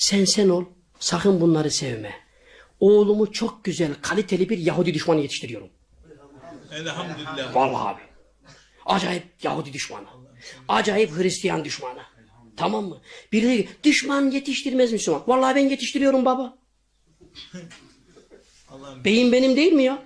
Sen ol. Sakın bunları sevme. Oğlumu çok güzel, kaliteli bir Yahudi düşmanı yetiştiriyorum. Elhamdülillah. Vallahi abi. Acayip Yahudi düşmanı. Acayip Hristiyan düşmanı. Tamam mı? Biri düşman yetiştirmez Müslüman. Vallahi ben yetiştiriyorum baba. Beyin benim değil mi ya?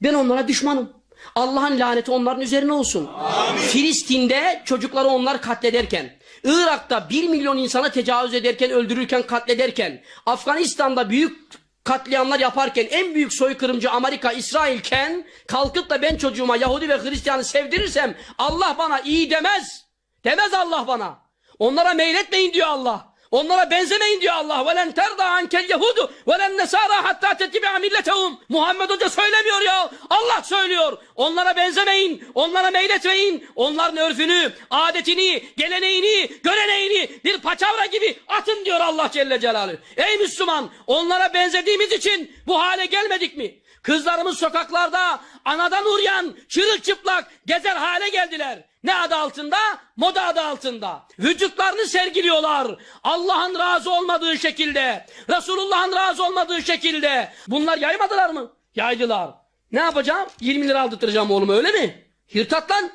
Ben onlara düşmanım. Allah'ın laneti onların üzerine olsun. Amin. Filistin'de çocukları onlar katlederken, Irak'ta 1 milyon insana tecavüz ederken, öldürürken, katlederken, Afganistan'da büyük katliamlar yaparken, en büyük soykırımcı Amerika, İsrail'ken, kalkıp da ben çocuğuma Yahudi ve Hristiyanı sevdirirsem, Allah bana iyi demez. Demez Allah bana. Onlara meyletmeyin diyor Allah. Onlara benzemeyin diyor Allah. وَلَنْ تَرْضَى عَنْكَ الْيَهُودُ وَلَنْ نَسَارَى حَتَّى تَتِّبِعَ مِلَّتَهُمْ. Muhammed Hoca söylemiyor ya. Allah söylüyor. Onlara benzemeyin. Onlara meyletmeyin. Onların örfünü, adetini, geleneğini, göreneğini bir paçavra gibi atın diyor Allah Celle Celaluhu. Ey Müslüman, onlara benzediğimiz için bu hale gelmedik mi? Kızlarımız sokaklarda anadan uryan, çırılçıplak gezer hale geldiler. Ne adı altında? Moda adı altında. Vücutlarını sergiliyorlar. Allah'ın razı olmadığı şekilde, Resulullah'ın razı olmadığı şekilde. Bunlar yaymadılar mı? Yaydılar. Ne yapacağım? 20 lira aldırtacağım oğluma, öyle mi? Hırtat lan.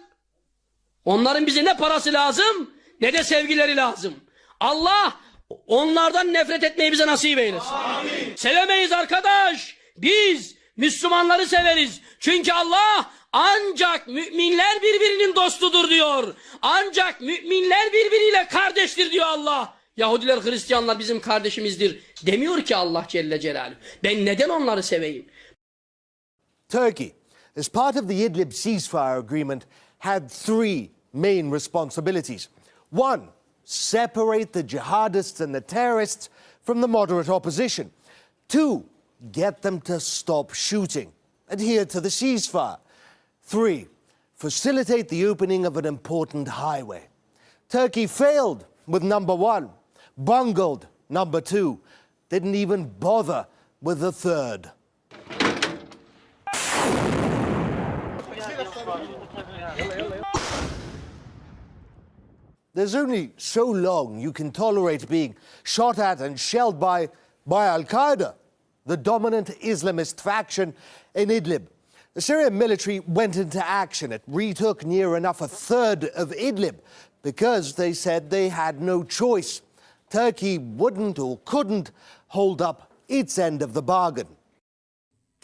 Onların bize ne parası lazım, ne de sevgileri lazım. Allah onlardan nefret etmeyi bize nasip eylesin. Amin. Sevemeyiz arkadaş. Biz Müslümanları severiz. Çünkü Allah ancak müminler birbirinin dostudur diyor. Ancak müminler birbiriyle kardeştir diyor Allah. Yahudiler, Hristiyanlar bizim kardeşimizdir demiyor ki Allah Celle Celaluhu. Ben neden onları seveyim? Turkey, as part of the Idlib ceasefire agreement, had three main responsibilities. One, separate the jihadists and the terrorists from the moderate opposition. Two, get them to stop shooting, adhere to the ceasefire. Three, facilitate the opening of an important highway. Turkey failed with number one, bungled number two, didn't even bother with the third. There's only so long you can tolerate being shot at and shelled by Al-Qaeda, the dominant Islamist faction in Idlib. The Syrian military went into action. It retook near enough a third of Idlib because they said they had no choice. Turkey wouldn't or couldn't hold up its end of the bargain.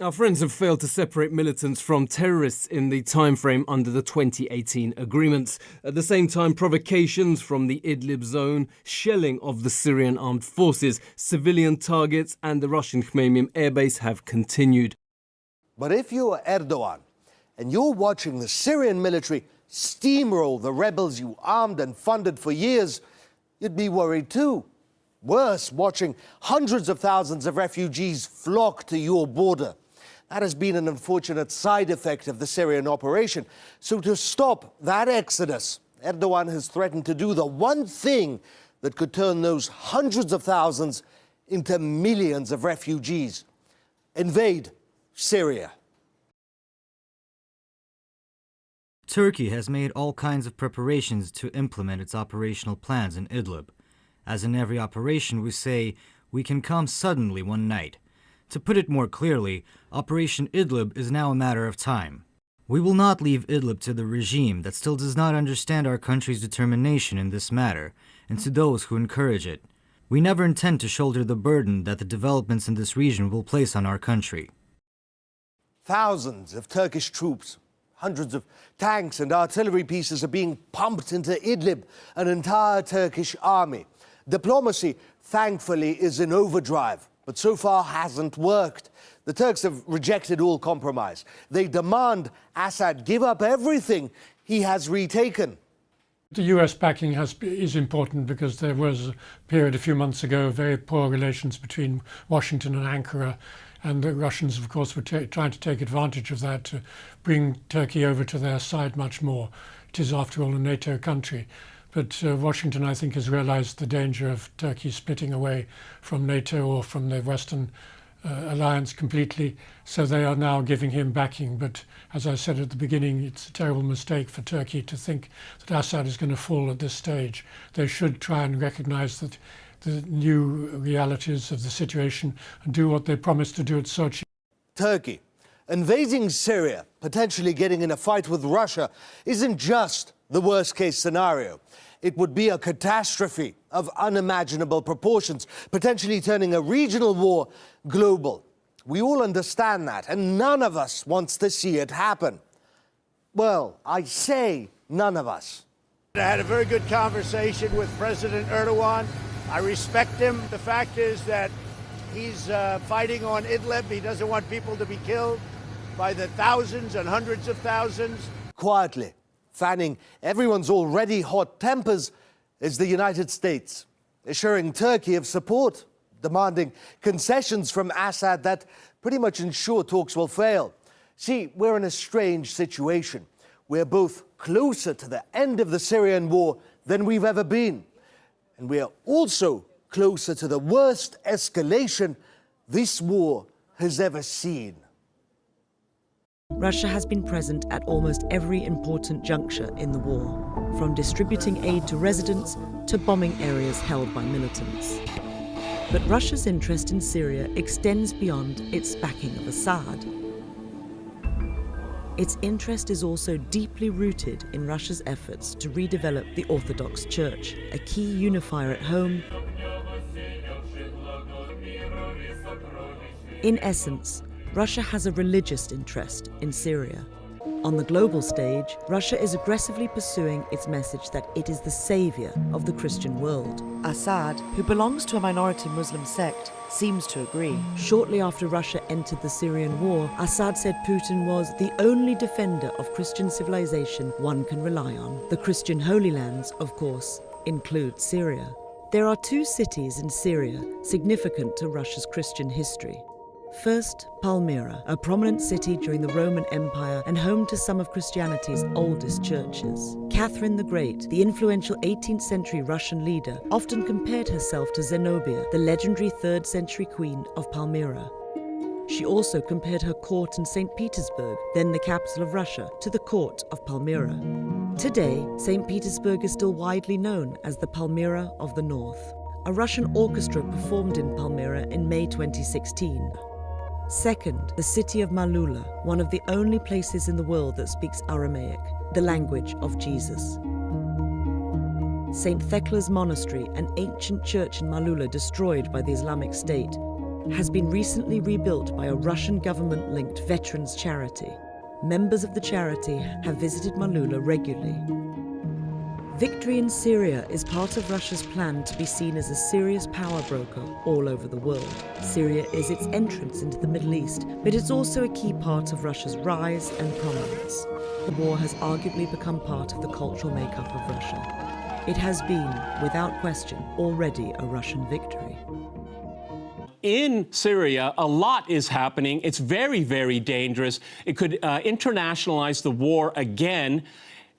Our friends have failed to separate militants from terrorists in the timeframe under the 2018 agreements. At the same time, provocations from the Idlib zone, shelling of the Syrian armed forces, civilian targets and the Russian Khmeimim airbase have continued. But if you're Erdogan and you're watching the Syrian military steamroll the rebels you armed and funded for years, you'd be worried too. Worse, watching hundreds of thousands of refugees flock to your border. That has been an unfortunate side effect of the Syrian operation. So to stop that exodus, Erdogan has threatened to do the one thing that could turn those hundreds of thousands into millions of refugees: invade Syria. Turkey has made all kinds of preparations to implement its operational plans in Idlib. As in every operation, we say, we can come suddenly one night. To put it more clearly, Operation Idlib is now a matter of time. We will not leave Idlib to the regime that still does not understand our country's determination in this matter, and to those who encourage it. We never intend to shoulder the burden that the developments in this region will place on our country. Thousands of Turkish troops, hundreds of tanks and artillery pieces are being pumped into Idlib, an entire Turkish army. Diplomacy, thankfully, is in overdrive, but so far hasn't worked. The Turks have rejected all compromise. They demand Assad give up everything he has retaken. The US backing is important because there was a period a few months ago of very poor relations between Washington and Ankara, and the Russians, of course, were trying to take advantage of that to bring Turkey over to their side much more. It is, after all, a NATO country. But Washington, I think, has realized the danger of Turkey splitting away from NATO or from the Western alliance completely, so they are now giving him backing. But as I said at the beginning, it's a terrible mistake for Turkey to think that Assad is going to fall at this stage. They should try and recognize that the new realities of the situation and do what they promised to do at Sochi. Turkey invading Syria, potentially getting in a fight with Russia, isn't just the worst-case scenario. It would be a catastrophe of unimaginable proportions, potentially turning a regional war global. We all understand that, and none of us wants to see it happen. Well, I say none of us. I had a very good conversation with President Erdogan. I respect him. The fact is that he's fighting on Idlib. He doesn't want people to be killed by the thousands and hundreds of thousands. Quietly, fanning everyone's already hot tempers, is the United States, assuring Turkey of support, demanding concessions from Assad that pretty much ensure talks will fail. See, we're in a strange situation. We're both closer to the end of the Syrian war than we've ever been. And we're also closer to the worst escalation this war has ever seen. Russia has been present at almost every important juncture in the war, from distributing aid to residents to bombing areas held by militants. But Russia's interest in Syria extends beyond its backing of Assad. Its interest is also deeply rooted in Russia's efforts to redevelop the Orthodox Church, a key unifier at home. In essence, Russia has a religious interest in Syria. On the global stage, Russia is aggressively pursuing its message that it is the savior of the Christian world. Assad, who belongs to a minority Muslim sect, seems to agree. Shortly after Russia entered the Syrian war, Assad said Putin was the only defender of Christian civilization one can rely on. The Christian Holy Lands, of course, include Syria. There are two cities in Syria significant to Russia's Christian history. First, Palmyra, a prominent city during the Roman Empire and home to some of Christianity's oldest churches. Catherine the Great, the influential 18th century Russian leader, often compared herself to Zenobia, the legendary 3rd century queen of Palmyra. She also compared her court in St. Petersburg, then the capital of Russia, to the court of Palmyra. Today, St. Petersburg is still widely known as the Palmyra of the North. A Russian orchestra performed in Palmyra in May 2016. Second, the city of Malula, one of the only places in the world that speaks Aramaic, the language of Jesus. St. Thecla's Monastery, an ancient church in Malula destroyed by the Islamic State, has been recently rebuilt by a Russian government-linked veterans charity. Members of the charity have visited Malula regularly. Victory in Syria is part of Russia's plan to be seen as a serious power broker all over the world. Syria is its entrance into the Middle East, but it's also a key part of Russia's rise and prominence. The war has arguably become part of the cultural makeup of Russia. It has been, without question, already a Russian victory. In Syria, a lot is happening. It's very, very dangerous. It could internationalize the war again.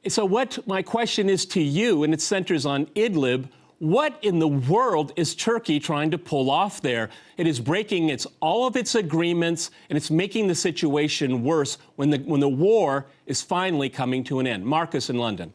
So what my question is to you, and it centers on Idlib, what in the world is Turkey trying to pull off there? It is breaking all of its agreements, and it's making the situation worse when the war is finally coming to an end. Marcus in London.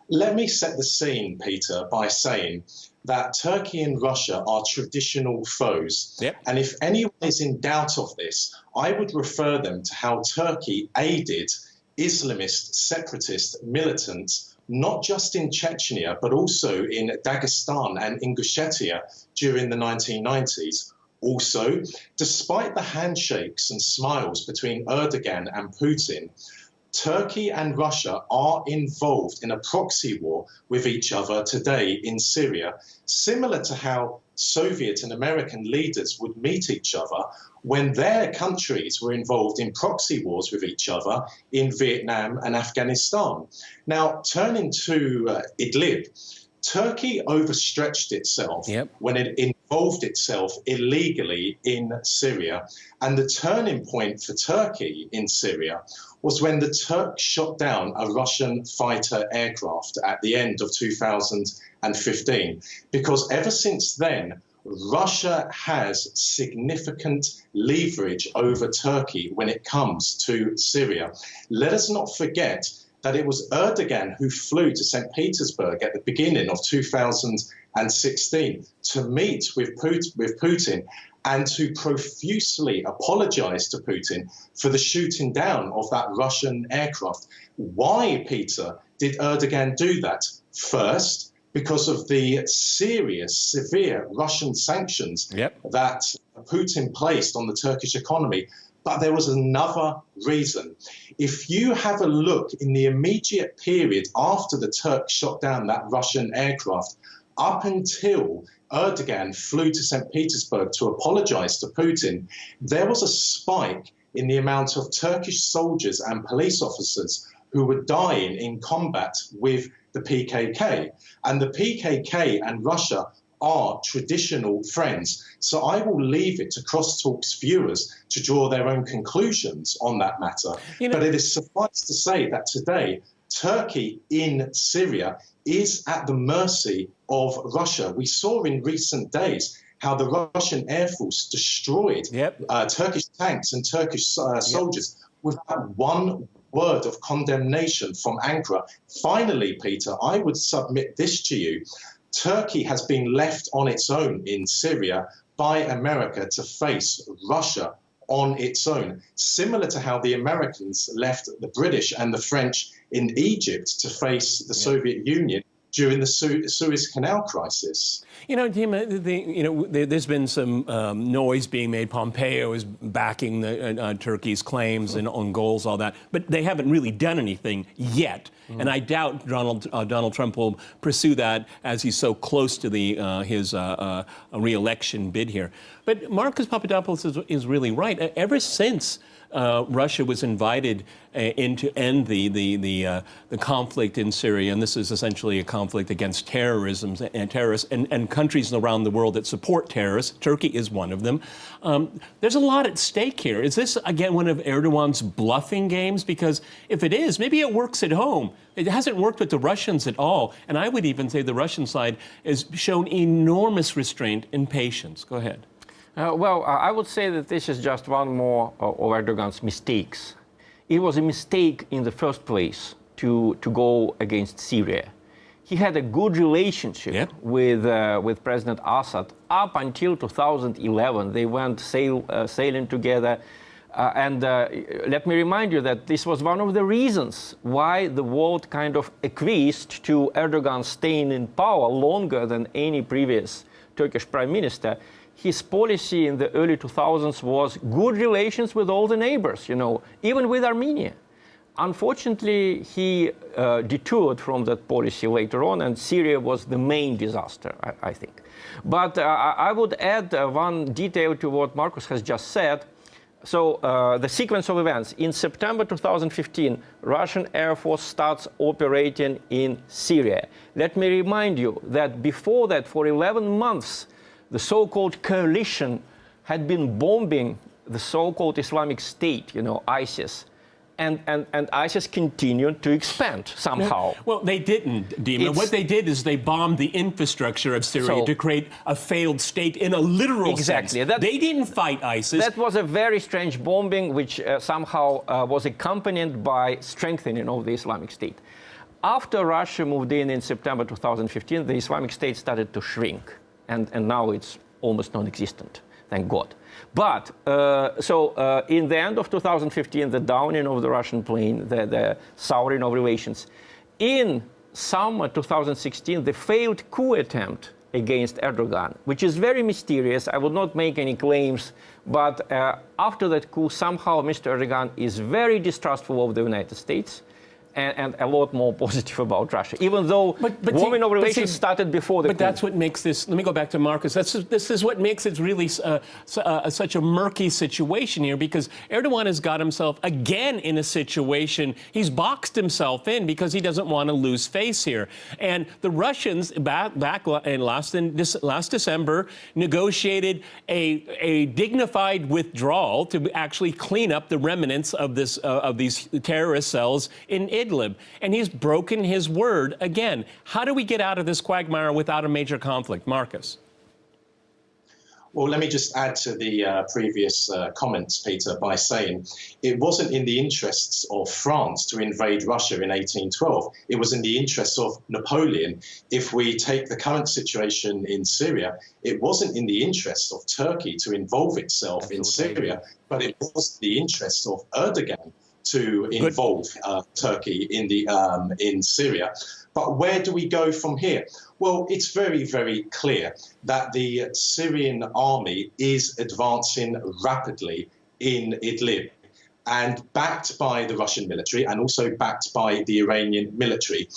Let me set the scene, Peter, by saying that Turkey and Russia are traditional foes. Yep. And if anyone is in doubt of this, I would refer them to how Turkey aided Islamist separatist militants, not just in Chechnya, but also in Dagestan and Ingushetia during the 1990s. Also, despite the handshakes and smiles between Erdogan and Putin, Turkey and Russia are involved in a proxy war with each other today in Syria, similar to how Soviet and American leaders would meet each other when their countries were involved in proxy wars with each other in Vietnam and Afghanistan. Now, turning to Idlib, Turkey overstretched itself when it involved itself illegally in Syria. And the turning point for Turkey in Syria was when the Turks shot down a Russian fighter aircraft at the end of 2015. Because ever since then, Russia has significant leverage over Turkey when it comes to Syria. Let us not forget that it was Erdogan who flew to St. Petersburg at the beginning of 2014 2016 to meet with Putin and to profusely apologize to Putin for the shooting down of that Russian aircraft. Why, Peter, did Erdogan do that? First, because of the serious, severe Russian sanctions that Putin placed on the Turkish economy. But there was another reason. If you have a look in the immediate period after the Turks shot down that Russian aircraft, up until Erdogan flew to St. Petersburg to apologize to Putin, there was a spike in the amount of Turkish soldiers and police officers who were dying in combat with the PKK. And the PKK and Russia are traditional friends. So I will leave it to Crosstalk's viewers to draw their own conclusions on that matter. But it is suffice to say that today, Turkey in Syria is at the mercy of Russia. We saw in recent days how the Russian Air Force destroyed Turkish tanks and Turkish soldiers without one word of condemnation from Ankara. Finally, Peter, I would submit this to you. Turkey has been left on its own in Syria by America to face Russia on its own, similar to how the Americans left the British and the French in Egypt to face the Soviet Union during the Suez Canal crisis. You know, Dima, there's been some noise being made. Pompeo is backing Turkey's claims and on goals, all that, but they haven't really done anything yet. And I doubt Donald Trump will pursue that as he's so close to his re-election bid here. But Marcus Papadopoulos is really right. Ever since Russia was invited in to end the conflict in Syria, and this is essentially a conflict against terrorism and terrorists and countries around the world that support terrorists. Turkey is one of them. There's a lot at stake here. Is this, again, one of Erdogan's bluffing games? Because if it is, maybe it works at home. It hasn't worked with the Russians at all. And I would even say the Russian side has shown enormous restraint and patience. Go ahead. Well, I would say that this is just one more of Erdogan's mistakes. It was a mistake in the first place to go against Syria. He had a good relationship with President Assad up until 2011. They went sailing together. And let me remind you that this was one of the reasons why the world kind of acquiesced to Erdogan staying in power longer than any previous Turkish prime minister. His policy in the early 2000s was good relations with all the neighbors, you know, even with Armenia. Unfortunately, he detoured from that policy later on, and Syria was the main disaster, I think. But I would add one detail to what Marcus has just said. So the sequence of events. In September 2015, Russian Air Force starts operating in Syria. Let me remind you that before that, for 11 months, the so-called coalition had been bombing the so-called Islamic State, you know, ISIS. And ISIS continued to expand somehow. Well, they didn't, Dima. What they did is they bombed the infrastructure of Syria to create a failed state in a literal sense. They didn't fight ISIS. That was a very strange bombing, which somehow was accompanied by strengthening of the Islamic State. After Russia moved in September 2015, the Islamic State started to shrink. And now it's almost non-existent, thank God. But, in the end of 2015, the downing of the Russian plane, the souring of relations. In summer 2016, the failed coup attempt against Erdogan, which is very mysterious. I will not make any claims, but after that coup, somehow Mr. Erdogan is very distrustful of the United States. And a lot more positive about Russia, even though warming of relations started before the coup. But that's what makes this, let me go back to Marcus, this is what makes it really such a murky situation here, because Erdogan has got himself again in a situation, he's boxed himself in because he doesn't want to lose face here. And the Russians, back in last December, negotiated a dignified withdrawal to actually clean up the remnants of these terrorist cells in Idlib. And he's broken his word again. How do we get out of this quagmire without a major conflict? Marcus? Well, let me just add to the previous comments, Peter, by saying it wasn't in the interests of France to invade Russia in 1812. It was in the interests of Napoleon. If we take the current situation in Syria, it wasn't in the interests of Turkey to involve itself in Syria, but it was the interests of Erdogan to involve Turkey in Syria. But where do we go from here? Well, it's very, very clear that the Syrian army is advancing rapidly in Idlib, and backed by the Russian military and also backed by the Iranian military.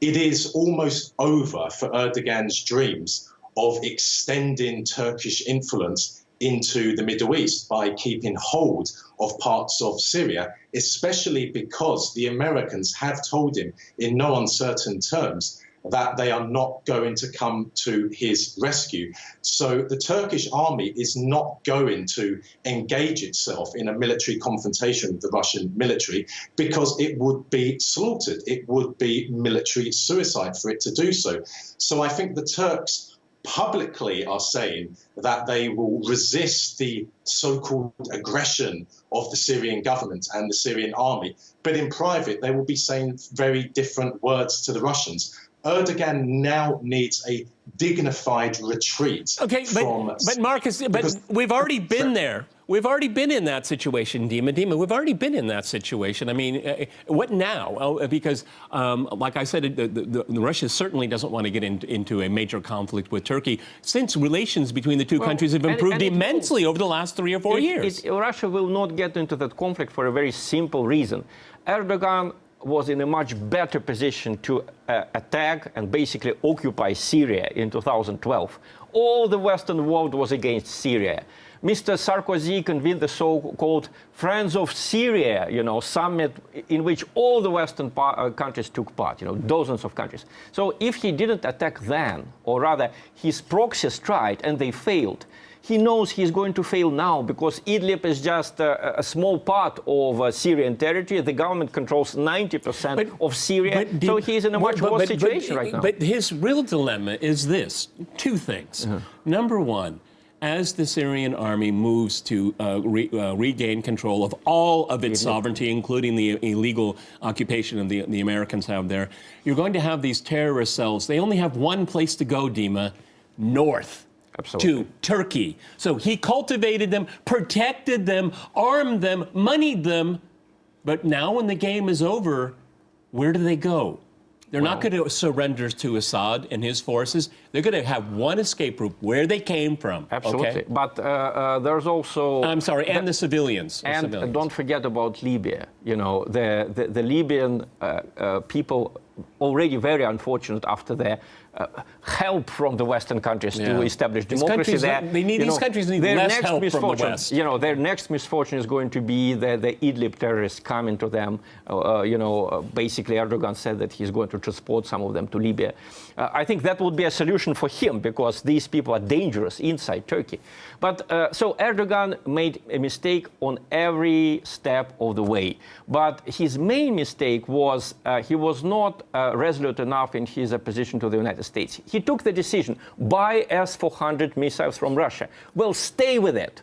It is almost over for Erdogan's dreams of extending Turkish influence into the Middle East by keeping hold of parts of Syria, especially because the Americans have told him in no uncertain terms that they are not going to come to his rescue. So the Turkish army is not going to engage itself in a military confrontation with the Russian military because it would be slaughtered. It would be military suicide for it to do so. So I think the Turks publicly are saying that they will resist the so-called aggression of the Syrian government and the Syrian army. But in private, they will be saying very different words to the Russians. Erdogan now needs a dignified retreat. Okay, but Marcus, we've already been there. We've already been in that situation, Dima. We've already been in that situation. I mean, what now? Because, like I said, Russia certainly doesn't want to get into a major conflict with Turkey, since relations between the two countries have improved immensely over the last 3 or 4 years. Russia will not get into that conflict for a very simple reason. Erdogan was in a much better position to attack and basically occupy Syria in 2012. All the Western world was against Syria. Mr. Sarkozy convened the so-called Friends of Syria, summit in which all the Western countries took part, dozens of countries. So if he didn't attack then, or rather his proxies tried and they failed, he knows he's going to fail now because Idlib is just a small part of Syrian territory. The government controls 90% of Syria, so he's in a much worse situation right now. But his real dilemma is this, two things. Number one, as the Syrian army moves to regain control of all of its sovereignty, including the illegal occupation of the Americans have there, you're going to have these terrorist cells. They only have one place to go, Dima, north. Absolutely. To Turkey. So he cultivated them, protected them, armed them, moneyed them. But now when the game is over, where do they go? They're not going to surrender to Assad and his forces. They're going to have one escape route, where they came from. Absolutely. Okay? But there's also... I'm sorry, and the civilians. And don't forget about Libya. The Libyan people already very unfortunate after their help from the Western countries to establish democracy there. These countries need less help from the West. Their next misfortune is going to be the Idlib terrorists coming to them. Basically, Erdogan said that he's going to transport some of them to Libya. I think that would be a solution for him because these people are dangerous inside Turkey. But so Erdogan made a mistake on every step of the way. But his main mistake was he was not resolute enough in his opposition to the United States. He took the decision, buy S-400 missiles from Russia. Well, stay with it.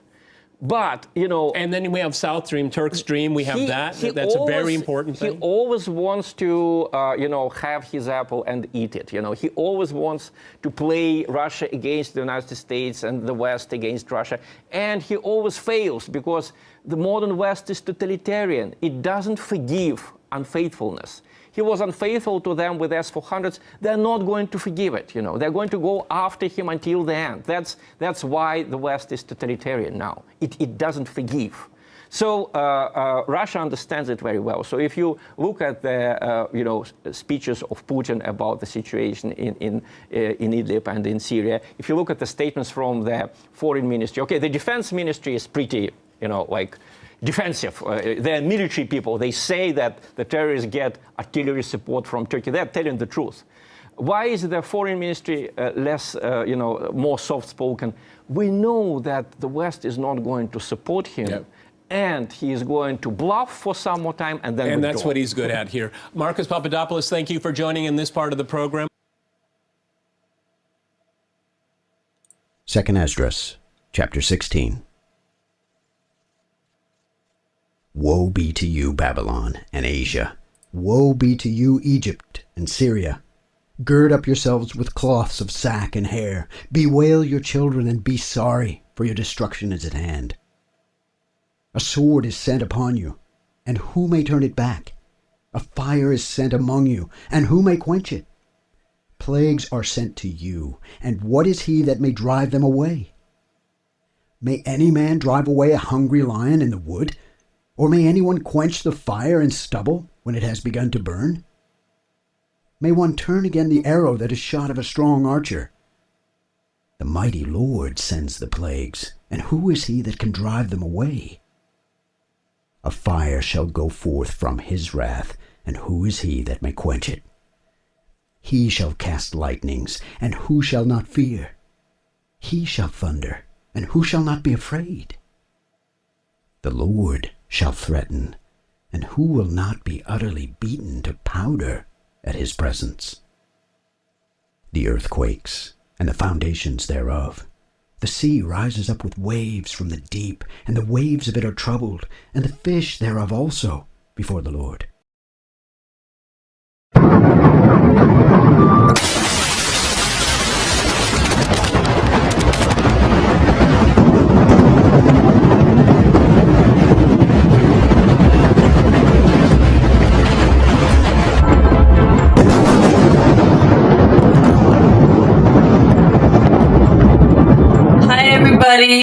But, And then we have South Stream, Turk Stream, we have that. That's a very important thing. He always wants to, have his apple and eat it. He always wants to play Russia against the United States and the West against Russia. And he always fails because the modern West is totalitarian. It doesn't forgive unfaithfulness. He was unfaithful to them with S-400s. They're not going to forgive it. They're going to go after him until the end. That's why the West is totalitarian now. It doesn't forgive. So Russia understands it very well. So if you look at the speeches of Putin about the situation in Idlib and in Syria, if you look at the statements from the foreign ministry, okay, the defense ministry is pretty, defensive. They're military people. They say that the terrorists get artillery support from Turkey. They're telling the truth. Why is the foreign ministry less, more soft-spoken? We know that the West is not going to support him. Yep. And he is going to bluff for some more time and then withdraw. That's what he's good at here. Marcus Papadopoulos, thank you for joining in this part of the program. Second Esdras, Chapter 16. Woe be to you, Babylon and Asia. Woe be to you, Egypt and Syria. Gird up yourselves with cloths of sack and hair. Bewail your children and be sorry, for your destruction is at hand. A sword is sent upon you, and who may turn it back? A fire is sent among you, and who may quench it? Plagues are sent to you, and what is he that may drive them away? May any man drive away a hungry lion in the wood? Or may anyone quench the fire in stubble when it has begun to burn? May one turn again the arrow that is shot of a strong archer? The mighty Lord sends the plagues, and who is he that can drive them away? A fire shall go forth from his wrath, and who is he that may quench it? He shall cast lightnings, and who shall not fear? He shall thunder, and who shall not be afraid? The Lord shall threaten, and who will not be utterly beaten to powder at his presence? The earth quakes, and the foundations thereof. The sea rises up with waves from the deep, and the waves of it are troubled, and the fish thereof also before the Lord. Hi, everybody.